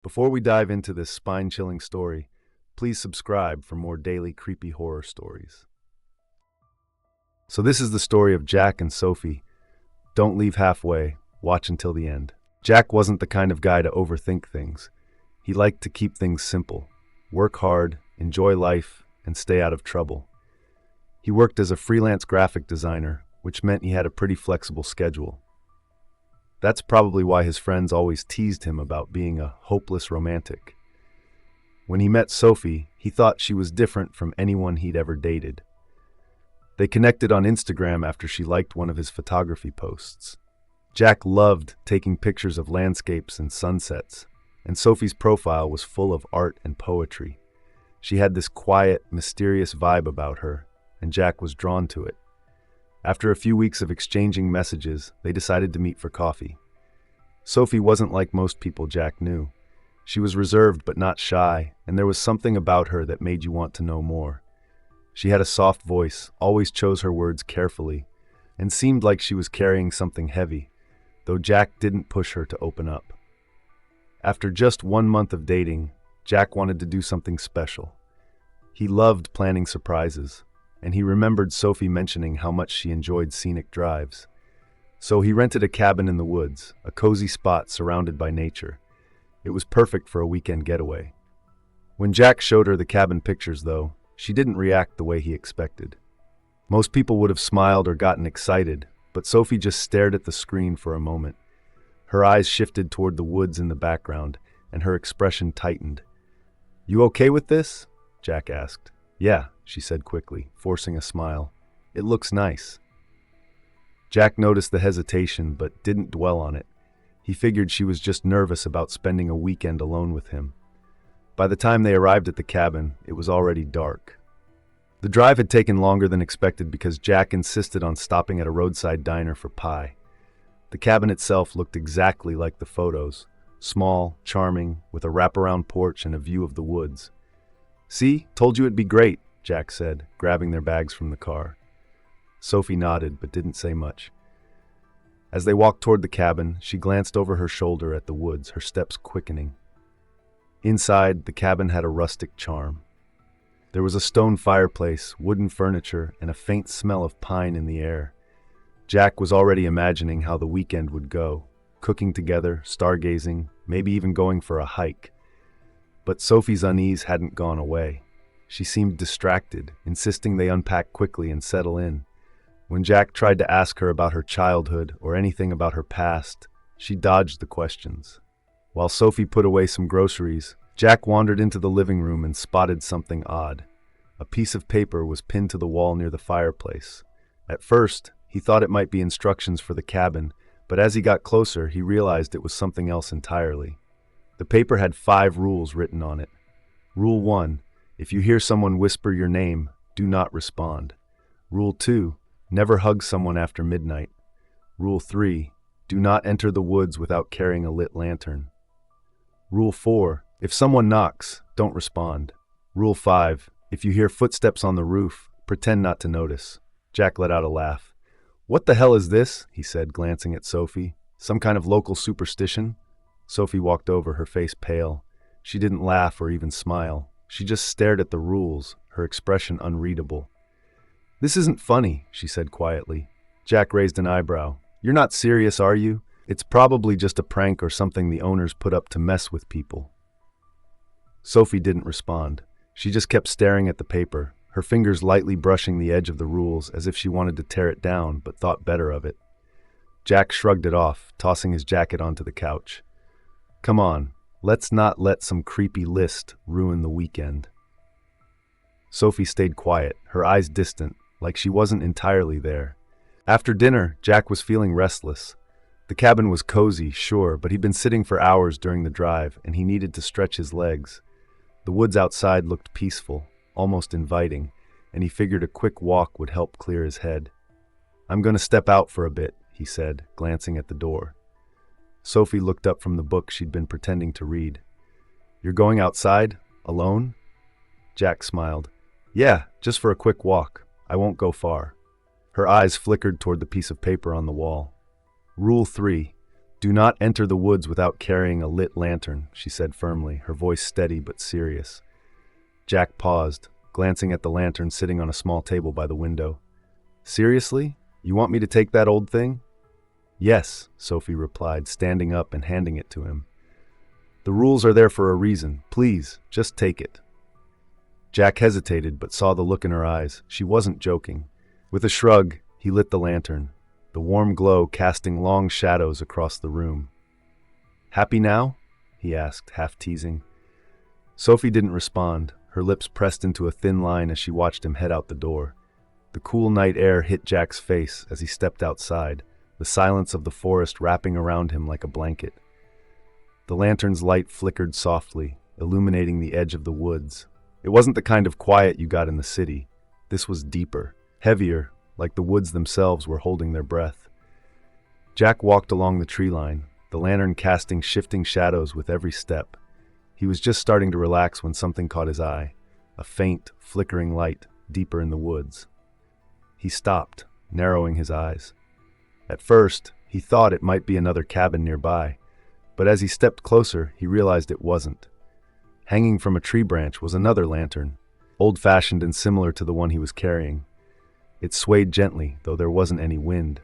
Before we dive into this spine-chilling story, please subscribe for more daily creepy horror stories. So this is the story of Jack and Sophie. Don't leave halfway, watch until the end. Jack wasn't the kind of guy to overthink things. He liked to keep things simple, work hard, enjoy life, and stay out of trouble. He worked as a freelance graphic designer, which meant he had a pretty flexible schedule. That's probably why his friends always teased him about being a hopeless romantic. When he met Sophie, he thought she was different from anyone he'd ever dated. They connected on Instagram after she liked one of his photography posts. Jack loved taking pictures of landscapes and sunsets, and Sophie's profile was full of art and poetry. She had this quiet, mysterious vibe about her, and Jack was drawn to it. After a few weeks of exchanging messages, they decided to meet for coffee. Sophie wasn't like most people Jack knew. She was reserved but not shy, and there was something about her that made you want to know more. She had a soft voice, always chose her words carefully, and seemed like she was carrying something heavy, though Jack didn't push her to open up. After just 1 month of dating, Jack wanted to do something special. He loved planning surprises, and he remembered Sophie mentioning how much she enjoyed scenic drives. So he rented a cabin in the woods, a cozy spot surrounded by nature. It was perfect for a weekend getaway. When Jack showed her the cabin pictures, though, she didn't react the way he expected. Most people would have smiled or gotten excited, but Sophie just stared at the screen for a moment. Her eyes shifted toward the woods in the background, and her expression tightened. "You okay with this?" Jack asked. "Yeah," she said quickly, forcing a smile. "It looks nice." Jack noticed the hesitation but didn't dwell on it. He figured she was just nervous about spending a weekend alone with him. By the time they arrived at the cabin, it was already dark. The drive had taken longer than expected because Jack insisted on stopping at a roadside diner for pie. The cabin itself looked exactly like the photos, small, charming, with a wraparound porch and a view of the woods. "See, told you it'd be great," Jack said, grabbing their bags from the car. Sophie nodded but didn't say much. As they walked toward the cabin, she glanced over her shoulder at the woods, her steps quickening. Inside, the cabin had a rustic charm. There was a stone fireplace, wooden furniture, and a faint smell of pine in the air. Jack was already imagining how the weekend would go, cooking together, stargazing, maybe even going for a hike. But Sophie's unease hadn't gone away. She seemed distracted, insisting they unpack quickly and settle in. When Jack tried to ask her about her childhood or anything about her past, she dodged the questions. While Sophie put away some groceries, Jack wandered into the living room and spotted something odd. A piece of paper was pinned to the wall near the fireplace. At first, he thought it might be instructions for the cabin, but as he got closer, he realized it was something else entirely. The paper had 5 rules written on it. Rule 1, if you hear someone whisper your name, do not respond. Rule 2, never hug someone after midnight. Rule 3, do not enter the woods without carrying a lit lantern. Rule 4, if someone knocks, don't respond. Rule 5, if you hear footsteps on the roof, pretend not to notice. Jack let out a laugh. "What the hell is this?" he said, glancing at Sophie. "Some kind of local superstition?" Sophie walked over, her face pale. She didn't laugh or even smile. She just stared at the rules, her expression unreadable. "This isn't funny," she said quietly. Jack raised an eyebrow. "You're not serious, are you? It's probably just a prank or something the owners put up to mess with people." Sophie didn't respond. She just kept staring at the paper, her fingers lightly brushing the edge of the rules as if she wanted to tear it down but thought better of it. Jack shrugged it off, tossing his jacket onto the couch. "Come on, let's not let some creepy list ruin the weekend." Sophie stayed quiet, her eyes distant, like she wasn't entirely there. After dinner, Jack was feeling restless. The cabin was cozy, sure, but he'd been sitting for hours during the drive, and he needed to stretch his legs. The woods outside looked peaceful, almost inviting, and he figured a quick walk would help clear his head. "I'm going to step out for a bit," he said, glancing at the door. Sophie looked up from the book she'd been pretending to read. "You're going outside? Alone?" Jack smiled. "Yeah, just for a quick walk. I won't go far." Her eyes flickered toward the piece of paper on the wall. "Rule 3. "Do not enter the woods without carrying a lit lantern," she said firmly, her voice steady but serious. Jack paused, glancing at the lantern sitting on a small table by the window. "Seriously? You want me to take that old thing?" "Yes," Sophie replied, standing up and handing it to him. "The rules are there for a reason. Please, just take it." Jack hesitated but saw the look in her eyes. She wasn't joking. With a shrug, he lit the lantern, the warm glow casting long shadows across the room. "Happy now?" he asked, half teasing. Sophie didn't respond, her lips pressed into a thin line as she watched him head out the door. The cool night air hit Jack's face as he stepped outside, the silence of the forest wrapping around him like a blanket. The lantern's light flickered softly, illuminating the edge of the woods. It wasn't the kind of quiet you got in the city. This was deeper, heavier, like the woods themselves were holding their breath. Jack walked along the tree line, the lantern casting shifting shadows with every step. He was just starting to relax when something caught his eye, a faint, flickering light deeper in the woods. He stopped, narrowing his eyes. At first, he thought it might be another cabin nearby, but as he stepped closer, he realized it wasn't. Hanging from a tree branch was another lantern, old-fashioned and similar to the one he was carrying. It swayed gently, though there wasn't any wind.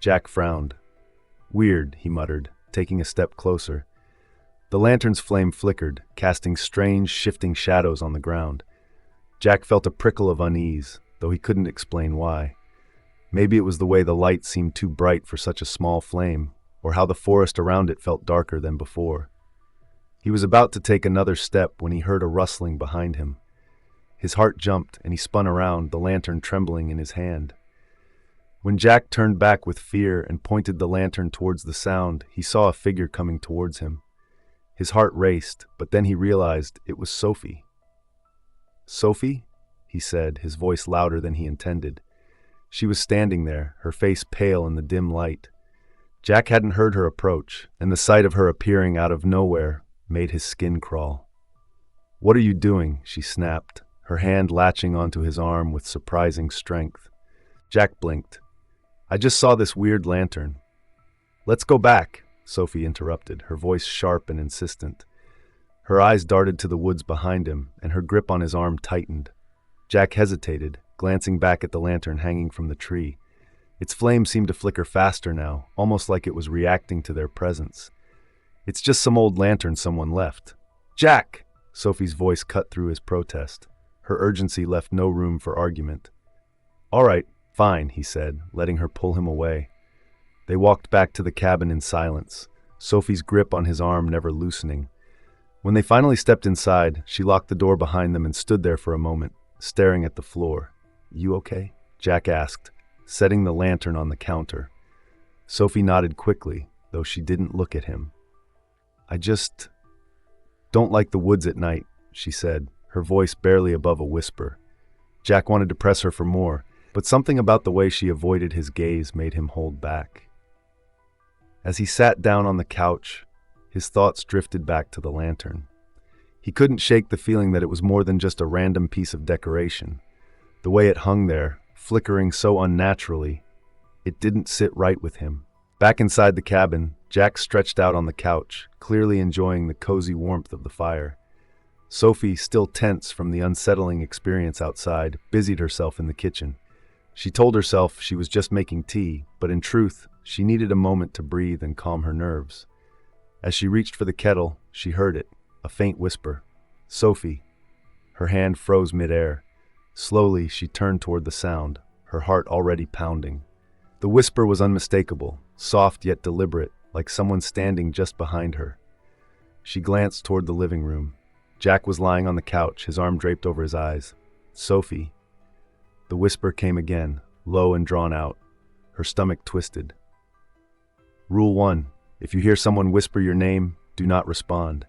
Jack frowned. "Weird," he muttered, taking a step closer. The lantern's flame flickered, casting strange, shifting shadows on the ground. Jack felt a prickle of unease, though he couldn't explain why. Maybe it was the way the light seemed too bright for such a small flame, or how the forest around it felt darker than before. He was about to take another step when he heard a rustling behind him. His heart jumped and he spun around, the lantern trembling in his hand. When Jack turned back with fear and pointed the lantern towards the sound, he saw a figure coming towards him. His heart raced, but then he realized it was Sophie. "Sophie?" he said, his voice louder than he intended. She was standing there, her face pale in the dim light. Jack hadn't heard her approach, and the sight of her appearing out of nowhere made his skin crawl. "What are you doing?" she snapped, her hand latching onto his arm with surprising strength. Jack blinked. "I just saw this weird lantern." "Let's go back," Sophie interrupted, her voice sharp and insistent. Her eyes darted to the woods behind him, and her grip on his arm tightened. Jack hesitated, glancing back at the lantern hanging from the tree. Its flame seemed to flicker faster now, almost like it was reacting to their presence. "It's just some old lantern someone left." "Jack!" Sophie's voice cut through his protest. Her urgency left no room for argument. "All right, fine," he said, letting her pull him away. They walked back to the cabin in silence, Sophie's grip on his arm never loosening. When they finally stepped inside, she locked the door behind them and stood there for a moment, staring at the floor. "You okay?" Jack asked, setting the lantern on the counter. Sophie nodded quickly, though she didn't look at him. "I just don't like the woods at night," she said, her voice barely above a whisper. Jack wanted to press her for more, but something about the way she avoided his gaze made him hold back. As he sat down on the couch, his thoughts drifted back to the lantern. He couldn't shake the feeling that it was more than just a random piece of decoration. The way it hung there, flickering so unnaturally, it didn't sit right with him. Back inside the cabin, Jack stretched out on the couch, clearly enjoying the cozy warmth of the fire. Sophie, still tense from the unsettling experience outside, busied herself in the kitchen. She told herself she was just making tea, but in truth, she needed a moment to breathe and calm her nerves. As she reached for the kettle, she heard it, a faint whisper. "Sophie." Her hand froze midair. Slowly, she turned toward the sound, her heart already pounding. The whisper was unmistakable, soft yet deliberate, like someone standing just behind her. She glanced toward the living room. Jack was lying on the couch, his arm draped over his eyes. "Sophie." The whisper came again, low and drawn out. Her stomach twisted. "Rule 1. If you hear someone whisper your name, do not respond."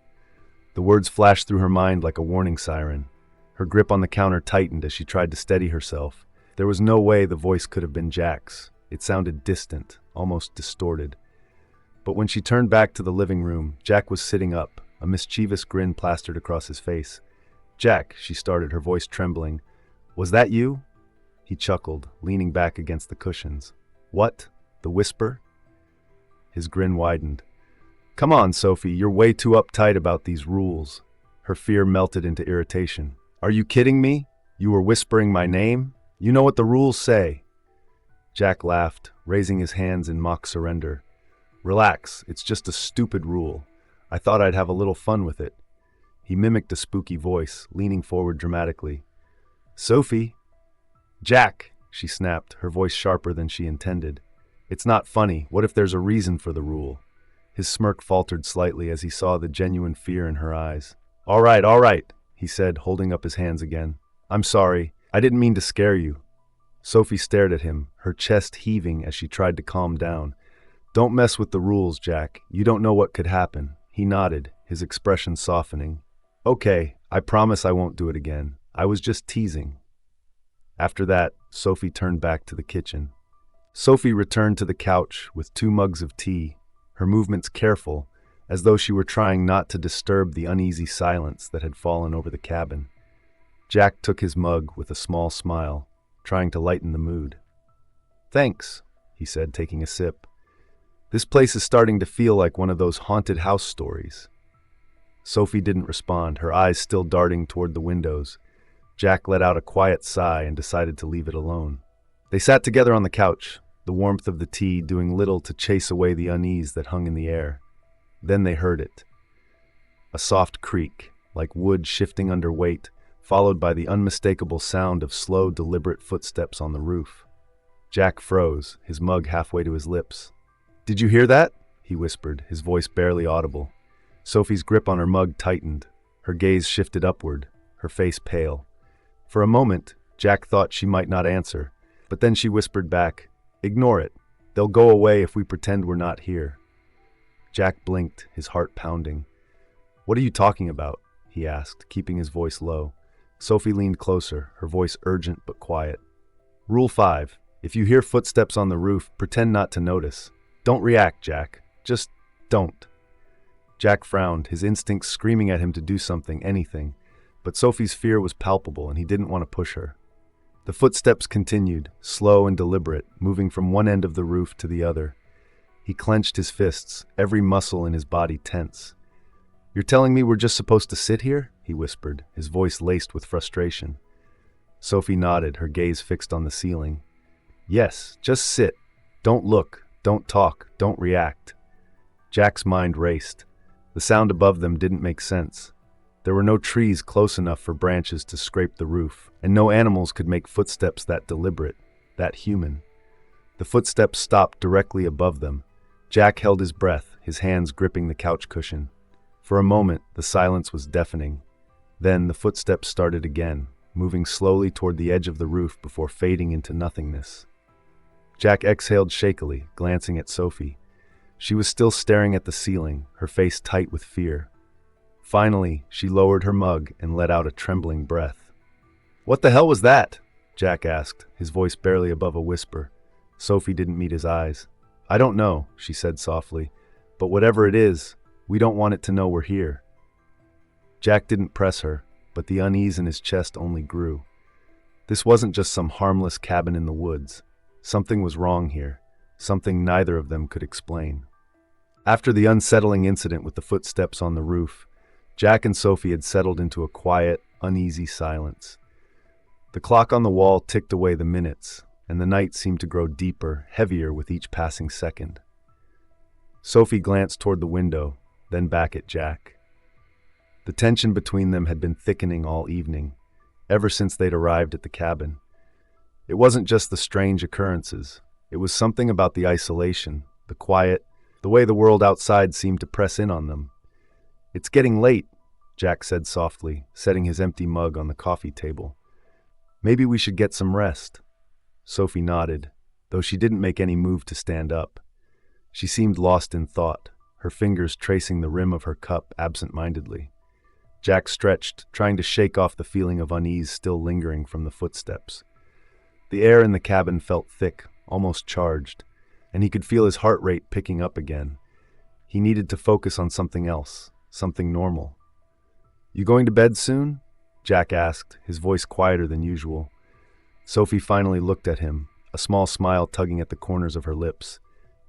The words flashed through her mind like a warning siren. Her grip on the counter tightened as she tried to steady herself. There was no way the voice could have been Jack's. It sounded distant, almost distorted. But when she turned back to the living room, Jack was sitting up, a mischievous grin plastered across his face. "Jack," she started, her voice trembling. "Was that you?" He chuckled, leaning back against the cushions. "What? The whisper?" His grin widened. Come on, Sophie, you're way too uptight about these rules. Her fear melted into irritation. Are you kidding me? You were whispering my name? You know what the rules say. Jack laughed, raising his hands in mock surrender. Relax, it's just a stupid rule. I thought I'd have a little fun with it. He mimicked a spooky voice, leaning forward dramatically. Sophie? Jack, she snapped, her voice sharper than she intended. It's not funny. What if there's a reason for the rule? His smirk faltered slightly as he saw the genuine fear in her eyes. All right, he said, holding up his hands again. I'm sorry. I didn't mean to scare you. Sophie stared at him, her chest heaving as she tried to calm down. Don't mess with the rules, Jack. You don't know what could happen. He nodded, his expression softening. Okay, I promise I won't do it again. I was just teasing. After that, Sophie turned back to the kitchen. Sophie returned to the couch with 2 mugs of tea, her movements careful, as though she were trying not to disturb the uneasy silence that had fallen over the cabin. Jack took his mug with a small smile, trying to lighten the mood. Thanks, he said, taking a sip. This place is starting to feel like one of those haunted house stories. Sophie didn't respond, her eyes still darting toward the windows. Jack let out a quiet sigh and decided to leave it alone. They sat together on the couch, the warmth of the tea doing little to chase away the unease that hung in the air. Then they heard it. A soft creak, like wood shifting under weight, followed by the unmistakable sound of slow, deliberate footsteps on the roof. Jack froze, his mug halfway to his lips. Did you hear that? He whispered, his voice barely audible. Sophie's grip on her mug tightened. Her gaze shifted upward, her face pale. For a moment, Jack thought she might not answer, but then she whispered back, Ignore it. They'll go away if we pretend we're not here. Jack blinked, his heart pounding. What are you talking about? He asked, keeping his voice low. Sophie leaned closer, her voice urgent but quiet. Rule 5. If you hear footsteps on the roof, pretend not to notice. Don't react, Jack. Just don't. Jack frowned, his instincts screaming at him to do something, anything. But Sophie's fear was palpable and he didn't want to push her. The footsteps continued, slow and deliberate, moving from one end of the roof to the other. He clenched his fists, every muscle in his body tense. You're telling me we're just supposed to sit here? He whispered, his voice laced with frustration. Sophie nodded, her gaze fixed on the ceiling. Yes, just sit. Don't look, don't talk, don't react. Jack's mind raced. The sound above them didn't make sense. There were no trees close enough for branches to scrape the roof, and no animals could make footsteps that deliberate, that human. The footsteps stopped directly above them. Jack held his breath, his hands gripping the couch cushion. For a moment, the silence was deafening. Then the footsteps started again, moving slowly toward the edge of the roof before fading into nothingness. Jack exhaled shakily, glancing at Sophie. She was still staring at the ceiling, her face tight with fear. Finally, she lowered her mug and let out a trembling breath. What the hell was that? Jack asked, his voice barely above a whisper. Sophie didn't meet his eyes. I don't know, she said softly, but whatever it is, we don't want it to know we're here. Jack didn't press her, but the unease in his chest only grew. This wasn't just some harmless cabin in the woods. Something was wrong here, something neither of them could explain. After the unsettling incident with the footsteps on the roof, Jack and Sophie had settled into a quiet, uneasy silence. The clock on the wall ticked away the minutes, and the night seemed to grow deeper, heavier with each passing second. Sophie glanced toward the window, then back at Jack. The tension between them had been thickening all evening, ever since they'd arrived at the cabin. It wasn't just the strange occurrences. It was something about the isolation, the quiet, the way the world outside seemed to press in on them. It's getting late, Jack said softly, setting his empty mug on the coffee table. Maybe we should get some rest. Sophie nodded, though she didn't make any move to stand up. She seemed lost in thought, her fingers tracing the rim of her cup absent-mindedly. Jack stretched, trying to shake off the feeling of unease still lingering from the footsteps. The air in the cabin felt thick, almost charged, and he could feel his heart rate picking up again. He needed to focus on something else, something normal. You going to bed soon? Jack asked, his voice quieter than usual. Sophie finally looked at him, a small smile tugging at the corners of her lips.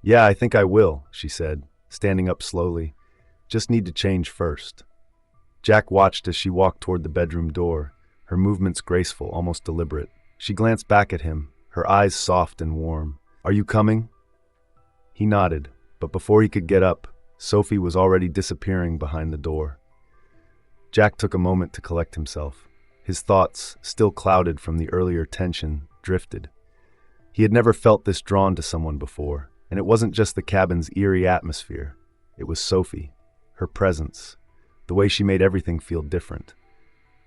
Yeah, I think I will, she said, standing up slowly. Just need to change first. Jack watched as she walked toward the bedroom door, her movements graceful, almost deliberate. She glanced back at him, her eyes soft and warm. Are you coming? He nodded, but before he could get up, Sophie was already disappearing behind the door. Jack took a moment to collect himself. His thoughts, still clouded from the earlier tension, drifted. He had never felt this drawn to someone before, and it wasn't just the cabin's eerie atmosphere. It was Sophie, her presence, the way she made everything feel different.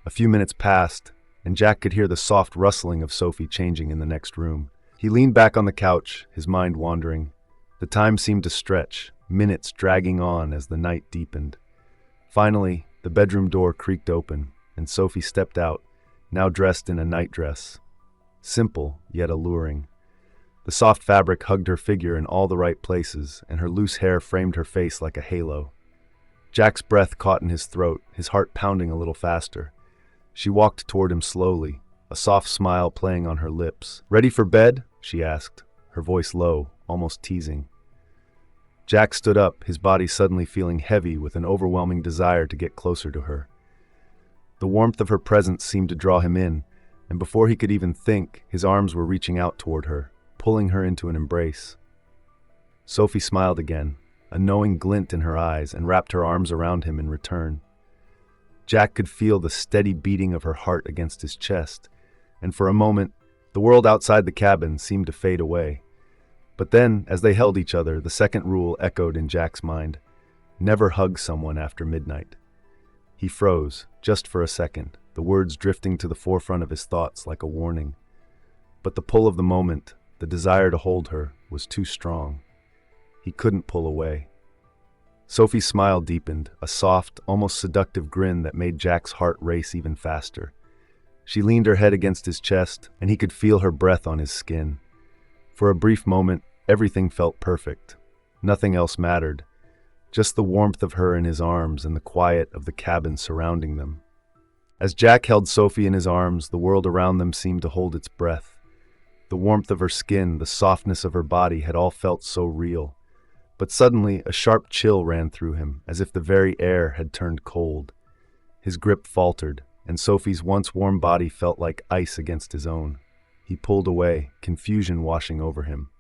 A few minutes passed, and Jack could hear the soft rustling of Sophie changing in the next room. He leaned back on the couch, his mind wandering. The time seemed to stretch, minutes dragging on as the night deepened. Finally, the bedroom door creaked open, and Sophie stepped out, now dressed in a nightdress. Simple, yet alluring. The soft fabric hugged her figure in all the right places, and her loose hair framed her face like a halo. Jack's breath caught in his throat, his heart pounding a little faster. She walked toward him slowly, a soft smile playing on her lips. "Ready for bed?" she asked, her voice low, almost teasing. Jack stood up, his body suddenly feeling heavy with an overwhelming desire to get closer to her. The warmth of her presence seemed to draw him in, and before he could even think, his arms were reaching out toward her, pulling her into an embrace. Sophie smiled again, a knowing glint in her eyes, and wrapped her arms around him in return. Jack could feel the steady beating of her heart against his chest, and for a moment, the world outside the cabin seemed to fade away. But then, as they held each other, the second rule echoed in Jack's mind: never hug someone after midnight. He froze, just for a second, the words drifting to the forefront of his thoughts like a warning. But the pull of the moment, the desire to hold her, was too strong. He couldn't pull away. Sophie's smile deepened, a soft, almost seductive grin that made Jack's heart race even faster. She leaned her head against his chest, and he could feel her breath on his skin. For a brief moment, everything felt perfect. Nothing else mattered. Just the warmth of her in his arms and the quiet of the cabin surrounding them. As Jack held Sophie in his arms, the world around them seemed to hold its breath. The warmth of her skin, the softness of her body had all felt so real. But suddenly, a sharp chill ran through him, as if the very air had turned cold. His grip faltered, and Sophie's once warm body felt like ice against his own. He pulled away, confusion washing over him.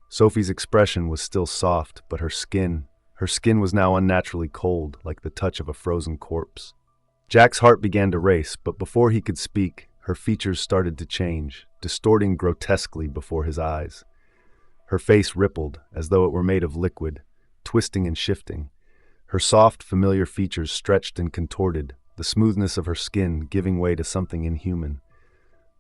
Sophie's expression was still soft, but her skin was now unnaturally cold, like the touch of a frozen corpse. Jack's heart began to race, but before he could speak, her features started to change, distorting grotesquely before his eyes. Her face rippled, as though it were made of liquid, twisting and shifting. Her soft, familiar features stretched and contorted, the smoothness of her skin giving way to something inhuman.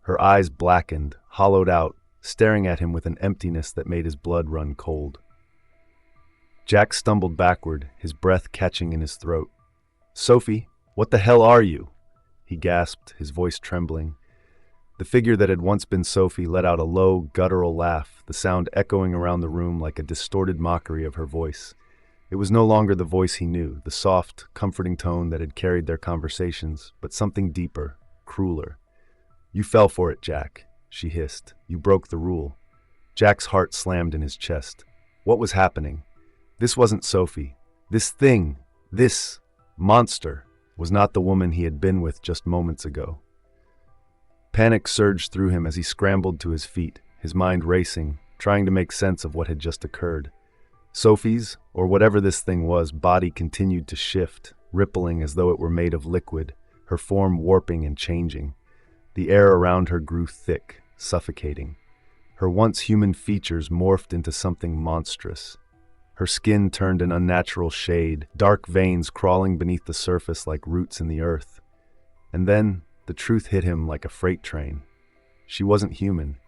Her eyes blackened, hollowed out, staring at him with an emptiness that made his blood run cold. Jack stumbled backward, his breath catching in his throat. "Sophie, what the hell are you?" he gasped, his voice trembling. The figure that had once been Sophie let out a low, guttural laugh, the sound echoing around the room like a distorted mockery of her voice. It was no longer the voice he knew, the soft, comforting tone that had carried their conversations, but something deeper, crueler. "You fell for it, Jack," she hissed. "You broke the rule." Jack's heart slammed in his chest. What was happening? This wasn't Sophie. This monster, was not the woman he had been with just moments ago. Panic surged through him as he scrambled to his feet, his mind racing, trying to make sense of what had just occurred. Sophie's, or whatever this thing was, body continued to shift, rippling as though it were made of liquid, her form warping and changing. The air around her grew thick, suffocating. Her once human features morphed into something monstrous. Her skin turned an unnatural shade, dark veins crawling beneath the surface like roots in the earth. And then, the truth hit him like a freight train. She wasn't human.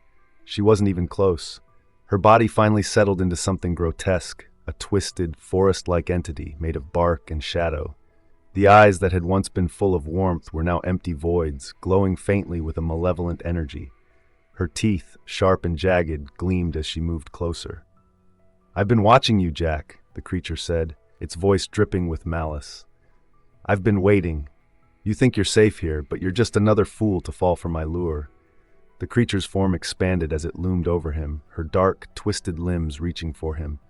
She wasn't even close. Her body finally settled into something grotesque, a twisted, forest-like entity made of bark and shadow. The eyes that had once been full of warmth were now empty voids, glowing faintly with a malevolent energy. Her teeth, sharp and jagged, gleamed as she moved closer. "I've been watching you, Jack," the creature said, its voice dripping with malice. "I've been waiting. You think you're safe here, but you're just another fool to fall for my lure." The creature's form expanded as it loomed over him, her dark, twisted limbs reaching for him.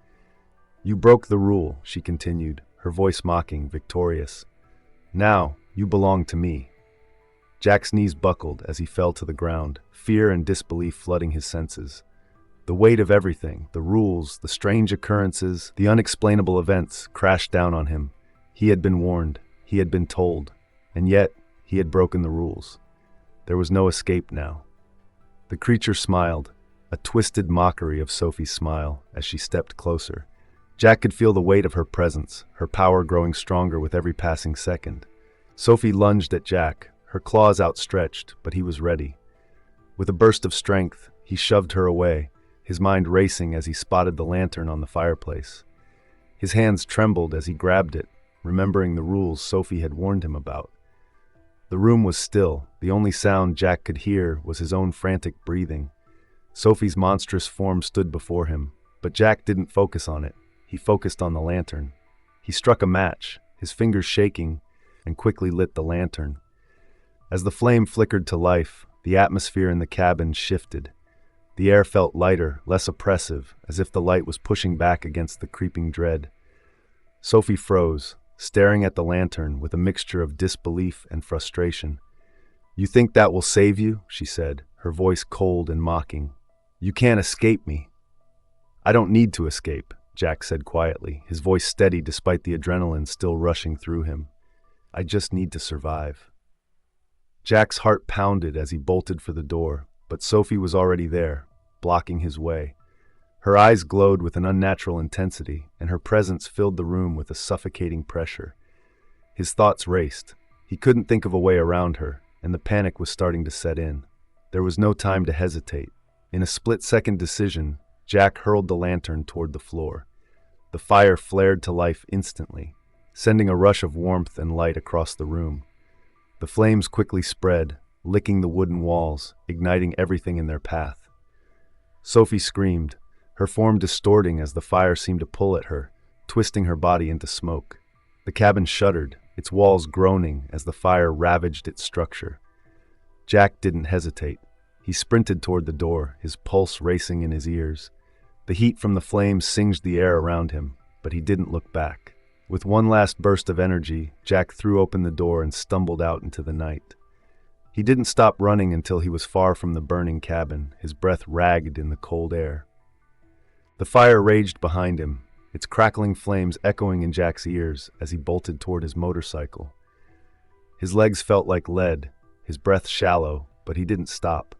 "You broke the rule," she continued, her voice mocking, victorious. "Now, you belong to me." Jack's knees buckled as he fell to the ground, fear and disbelief flooding his senses. The weight of everything, the rules, the strange occurrences, the unexplainable events, crashed down on him. He had been warned, he had been told, and yet he had broken the rules. There was no escape now. The creature smiled, a twisted mockery of Sophie's smile, as she stepped closer. Jack could feel the weight of her presence, her power growing stronger with every passing second. Sophie lunged at Jack, her claws outstretched, but he was ready. With a burst of strength, he shoved her away, his mind racing as he spotted the lantern on the fireplace. His hands trembled as he grabbed it, remembering the rules Sophie had warned him about. The room was still. The only sound Jack could hear was his own frantic breathing. Sophie's monstrous form stood before him, but Jack didn't focus on it. He focused on the lantern. He struck a match, his fingers shaking, and quickly lit the lantern. As the flame flickered to life, the atmosphere in the cabin shifted. The air felt lighter, less oppressive, as if the light was pushing back against the creeping dread. Sophie froze, staring at the lantern with a mixture of disbelief and frustration. "You think that will save you?" she said, her voice cold and mocking. "You can't escape me." "I don't need to escape," Jack said quietly, his voice steady despite the adrenaline still rushing through him. "I just need to survive." Jack's heart pounded as he bolted for the door, but Sophie was already there, blocking his way. Her eyes glowed with an unnatural intensity, and her presence filled the room with a suffocating pressure. His thoughts raced. He couldn't think of a way around her, and the panic was starting to set in. There was no time to hesitate. In a split-second decision, Jack hurled the lantern toward the floor. The fire flared to life instantly, sending a rush of warmth and light across the room. The flames quickly spread, licking the wooden walls, igniting everything in their path. Sophie screamed, her form distorting as the fire seemed to pull at her, twisting her body into smoke. The cabin shuddered, its walls groaning as the fire ravaged its structure. Jack didn't hesitate. He sprinted toward the door, his pulse racing in his ears. The heat from the flames singed the air around him, but he didn't look back. With one last burst of energy, Jack threw open the door and stumbled out into the night. He didn't stop running until he was far from the burning cabin, his breath ragged in the cold air. The fire raged behind him, its crackling flames echoing in Jack's ears as he bolted toward his motorcycle. His legs felt like lead, his breath shallow, but he didn't stop.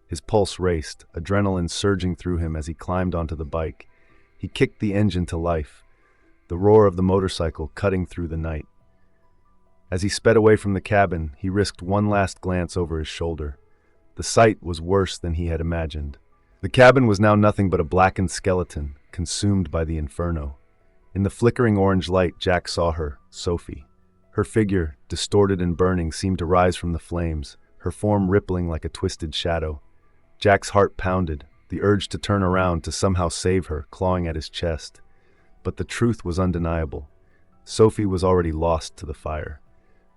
His pulse raced, adrenaline surging through him as he climbed onto the bike. He kicked the engine to life, the roar of the motorcycle cutting through the night. As he sped away from the cabin, he risked one last glance over his shoulder. The sight was worse than he had imagined. The cabin was now nothing but a blackened skeleton, consumed by the inferno. In the flickering orange light, Jack saw her, Sophie. Her figure, distorted and burning, seemed to rise from the flames, her form rippling like a twisted shadow. Jack's heart pounded, the urge to turn around to somehow save her, clawing at his chest. But the truth was undeniable. Sophie was already lost to the fire.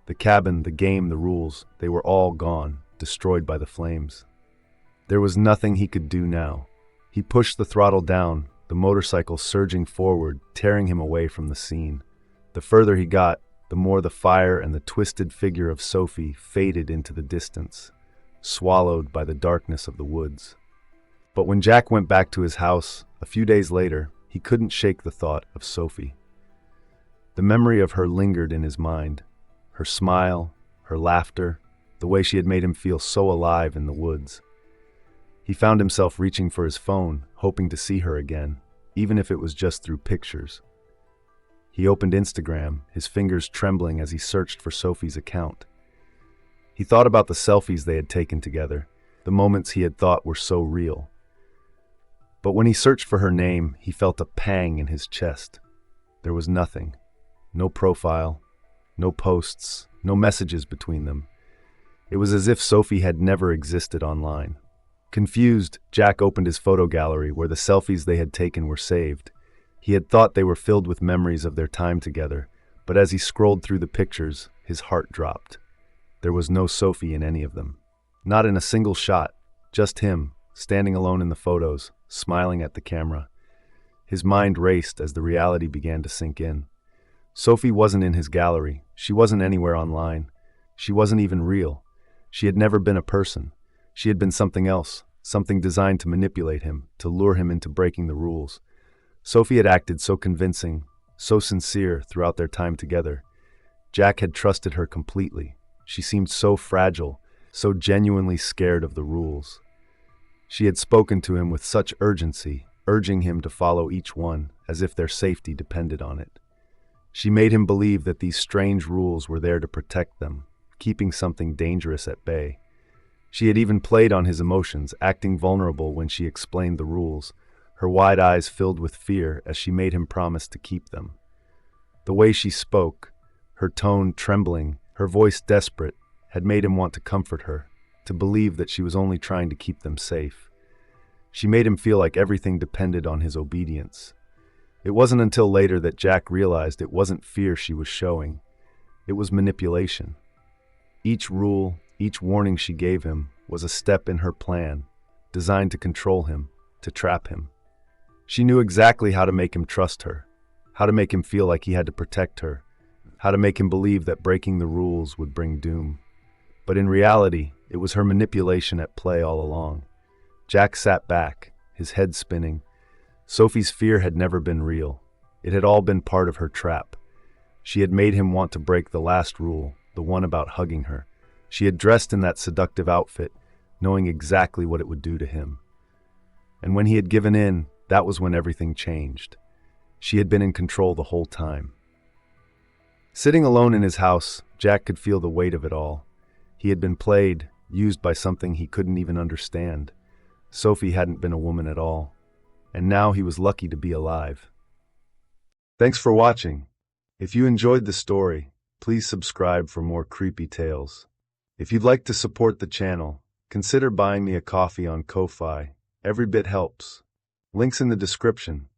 The cabin, the game, the rules, they were all gone, destroyed by the flames. There was nothing he could do now. He pushed the throttle down, the motorcycle surging forward, tearing him away from the scene. The further he got, the more the fire and the twisted figure of Sophie faded into the distance, swallowed by the darkness of the woods. But when Jack went back to his house, a few days later, he couldn't shake the thought of Sophie. The memory of her lingered in his mind. Her smile, her laughter, the way she had made him feel so alive in the woods. He found himself reaching for his phone, hoping to see her again, even if it was just through pictures. He opened Instagram, his fingers trembling as he searched for Sophie's account. He thought about the selfies they had taken together, the moments he had thought were so real. But when he searched for her name, he felt a pang in his chest. There was nothing. No profile, no posts, no messages between them. It was as if Sophie had never existed online. Confused, Jack opened his photo gallery where the selfies they had taken were saved. He had thought they were filled with memories of their time together, but as he scrolled through the pictures, his heart dropped. There was no Sophie in any of them. Not in a single shot. Just him, standing alone in the photos, smiling at the camera. His mind raced as the reality began to sink in. Sophie wasn't in his gallery. She wasn't anywhere online. She wasn't even real. She had never been a person. She had been something else, something designed to manipulate him, to lure him into breaking the rules. Sophie had acted so convincing, so sincere throughout their time together. Jack had trusted her completely. She seemed so fragile, so genuinely scared of the rules. She had spoken to him with such urgency, urging him to follow each one, as if their safety depended on it. She made him believe that these strange rules were there to protect them, keeping something dangerous at bay. She had even played on his emotions, acting vulnerable when she explained the rules, her wide eyes filled with fear as she made him promise to keep them. The way she spoke, her tone trembling, her voice desperate, had made him want to comfort her, to believe that she was only trying to keep them safe. She made him feel like everything depended on his obedience. It wasn't until later that Jack realized it wasn't fear she was showing. It was manipulation. Each rule, each warning she gave him was a step in her plan, designed to control him, to trap him. She knew exactly how to make him trust her, how to make him feel like he had to protect her, how to make him believe that breaking the rules would bring doom. But in reality, it was her manipulation at play all along. Jack sat back, his head spinning. Sophie's fear had never been real. It had all been part of her trap. She had made him want to break the last rule, the one about hugging her. She had dressed in that seductive outfit, knowing exactly what it would do to him. And when he had given in, that was when everything changed. She had been in control the whole time. Sitting alone in his house, Jack could feel the weight of it all. He had been played, used by something he couldn't even understand. Sophie hadn't been a woman at all. And now he was lucky to be alive. Thanks for watching. If you enjoyed the story, please subscribe for more creepy tales. If you'd like to support the channel, consider buying me a coffee on Ko-Fi. Every bit helps. Links in the description.